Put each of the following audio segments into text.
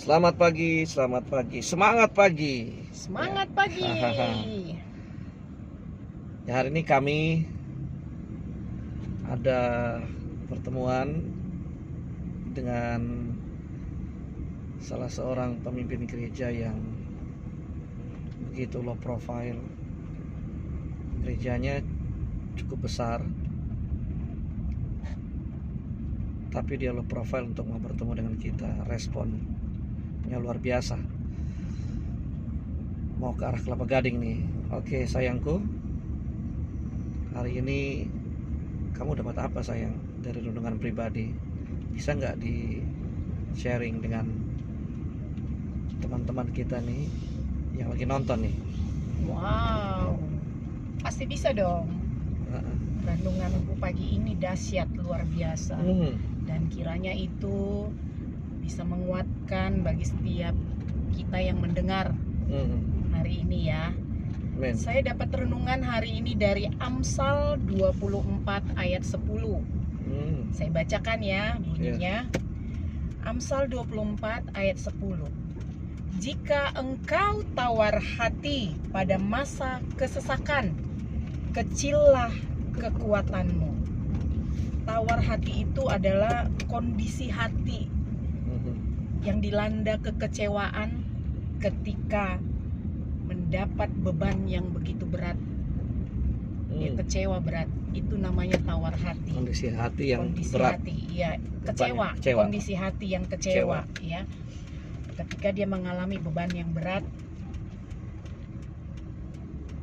Selamat pagi, semangat pagi. Semangat pagi. Ya, hari ini kami ada pertemuan dengan salah seorang pemimpin gereja yang begitu low profile. Gerejanya cukup besar, tapi dia low profile untuk mau bertemu dengan kita. Responnya luar biasa. Mau ke arah Kelapa Gading nih. Oke sayangku, hari ini kamu dapat apa sayang dari renungan pribadi? Bisa nggak di sharing dengan teman-teman kita nih yang lagi nonton nih? Wow, pasti bisa dong. Heeh. Renunganku pagi ini dahsyat luar biasa. Hmm. Dan kiranya itu bisa menguatkan bagi setiap kita yang mendengar hari ini ya. Amen. Saya dapat renungan hari ini dari Amsal 24 ayat 10. Saya bacakan ya bunyinya. Amsal 24 ayat 10. Jika engkau tawar hati pada masa kesesakan, kecillah kekuatanmu. Tawar hati itu adalah kondisi hati yang dilanda kekecewaan ketika mendapat beban yang begitu berat. Ya, kecewa berat, itu namanya tawar hati. Kondisi hati yang kondisi berat. hati, ya, kecewa. Kondisi hati yang kecewa. Ya. Ketika dia mengalami beban yang berat.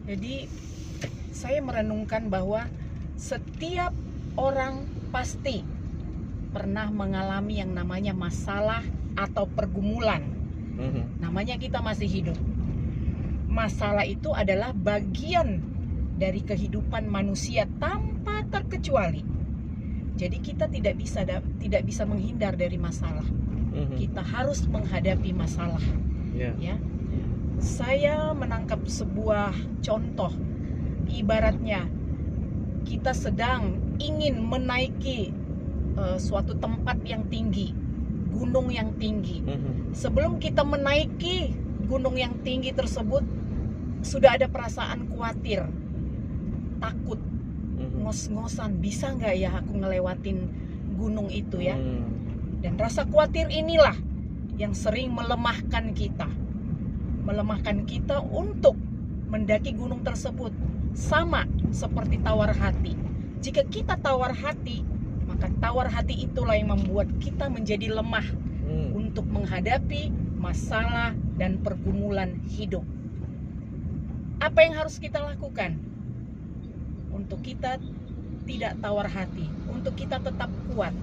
Jadi saya merenungkan bahwa setiap orang pasti pernah mengalami yang namanya masalah atau pergumulan. Namanya kita masih hidup. Masalah itu adalah bagian dari kehidupan manusia tanpa terkecuali. Jadi kita tidak bisa menghindar dari masalah. Kita harus menghadapi masalah. Ya. Saya menangkap sebuah contoh. Ibaratnya kita sedang ingin menaiki suatu tempat yang tinggi, gunung yang tinggi. Sebelum kita menaiki gunung yang tinggi tersebut, sudah ada perasaan khawatir, takut, ngos-ngosan, bisa nggak ya aku ngelewatin gunung itu ya. Dan rasa khawatir inilah yang sering melemahkan kita untuk mendaki gunung tersebut. Sama seperti tawar hati. Jika kita tawar hati, maka tawar hati itulah yang membuat kita menjadi lemah untuk menghadapi masalah dan pergumulan hidup. Apa yang harus kita lakukan untuk kita tidak tawar hati, untuk kita tetap kuat?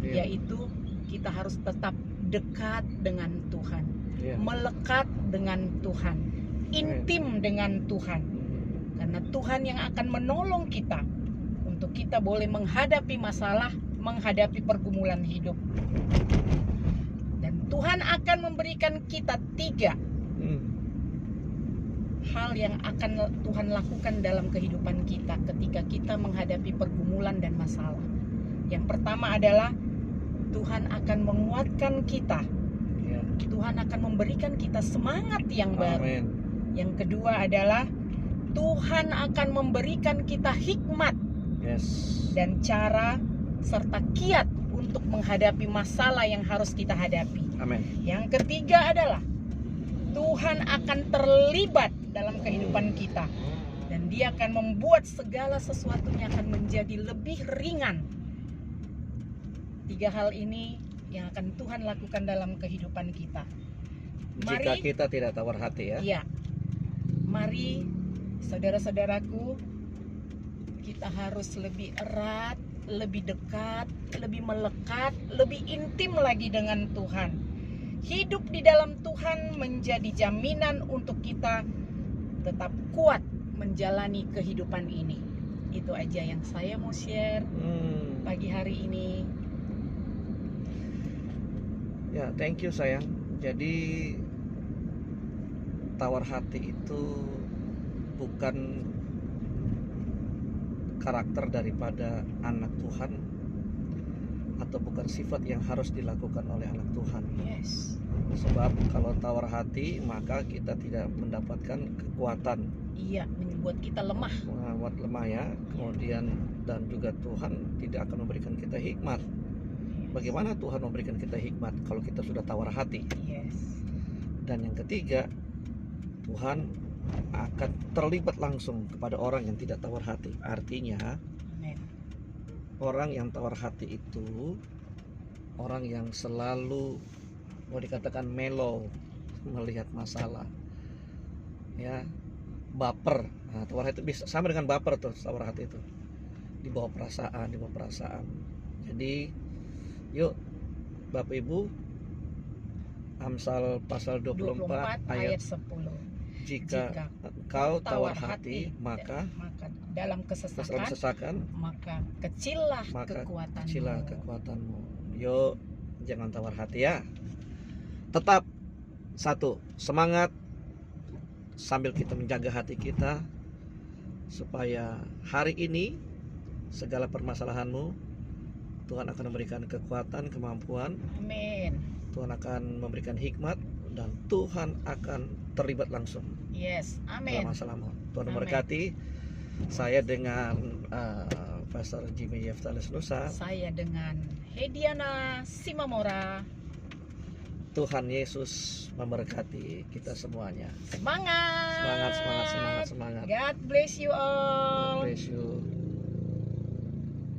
Yaitu kita harus tetap dekat dengan Tuhan, melekat dengan Tuhan, intim dengan Tuhan. Karena Tuhan yang akan menolong kita untuk kita boleh menghadapi masalah, menghadapi pergumulan hidup. Dan Tuhan akan memberikan kita 3 hal yang akan Tuhan lakukan dalam kehidupan kita ketika kita menghadapi pergumulan dan masalah. Yang pertama adalah Tuhan akan menguatkan kita. Tuhan akan memberikan kita semangat yang baru. Amen. Yang kedua adalah Tuhan akan memberikan kita hikmat dan cara serta kiat untuk menghadapi masalah yang harus kita hadapi. Amen. Yang ketiga adalah Tuhan akan terlibat dalam kehidupan kita, dan Dia akan membuat segala sesuatunya akan menjadi lebih ringan. 3 hal ini yang akan Tuhan lakukan dalam kehidupan kita. Jika kita tidak tawar hati ya. Iya. Mari saudara-saudaraku, kita harus lebih erat, lebih dekat, lebih melekat, lebih intim lagi dengan Tuhan. Hidup di dalam Tuhan menjadi jaminan untuk kita tetap kuat menjalani kehidupan ini. Itu aja yang saya mau share pagi hari ini. Ya, thank you sayang. Jadi tawar hati itu bukan karakter daripada anak Tuhan, atau bukan sifat yang harus dilakukan oleh anak Tuhan. Yes. Sebab kalau tawar hati maka kita tidak mendapatkan kekuatan, Iya, membuat kita lemah. membuat lemah ya. Kemudian dan juga Tuhan tidak akan memberikan kita hikmat. Bagaimana Tuhan memberikan kita hikmat kalau kita sudah tawar hati? Yes. Dan yang ketiga, Tuhan akan terlibat langsung kepada orang yang tidak tawar hati. Artinya Amen. orang yang tawar hati itu orang yang selalu mau dikatakan mellow melihat masalah, ya, baper. Nah, tawar hati bisa sama dengan baper tuh, tawar hati itu dibawa perasaan. Jadi yuk Bapak Ibu, Amsal pasal 24 ayat 10. jika engkau tawar hati maka dalam kesesakan kesesakan maka kecillah kekuatanmu. Yuk jangan tawar hati ya. Tetap satu, semangat sambil kita menjaga hati kita supaya hari ini segala permasalahanmu Tuhan akan memberikan kekuatan, kemampuan. Amin. Tuhan akan memberikan hikmat dan Tuhan akan terlibat langsung. Yes, amin. Dalam masalahmu. Tuhan Amin. memberkati. Saya dengan Pastor Jimmy Yeftales Nusa. Saya dengan Hediana Simamora. Tuhan Yesus memberkati kita semuanya. Semangat. Semangat. God bless you all. God bless you.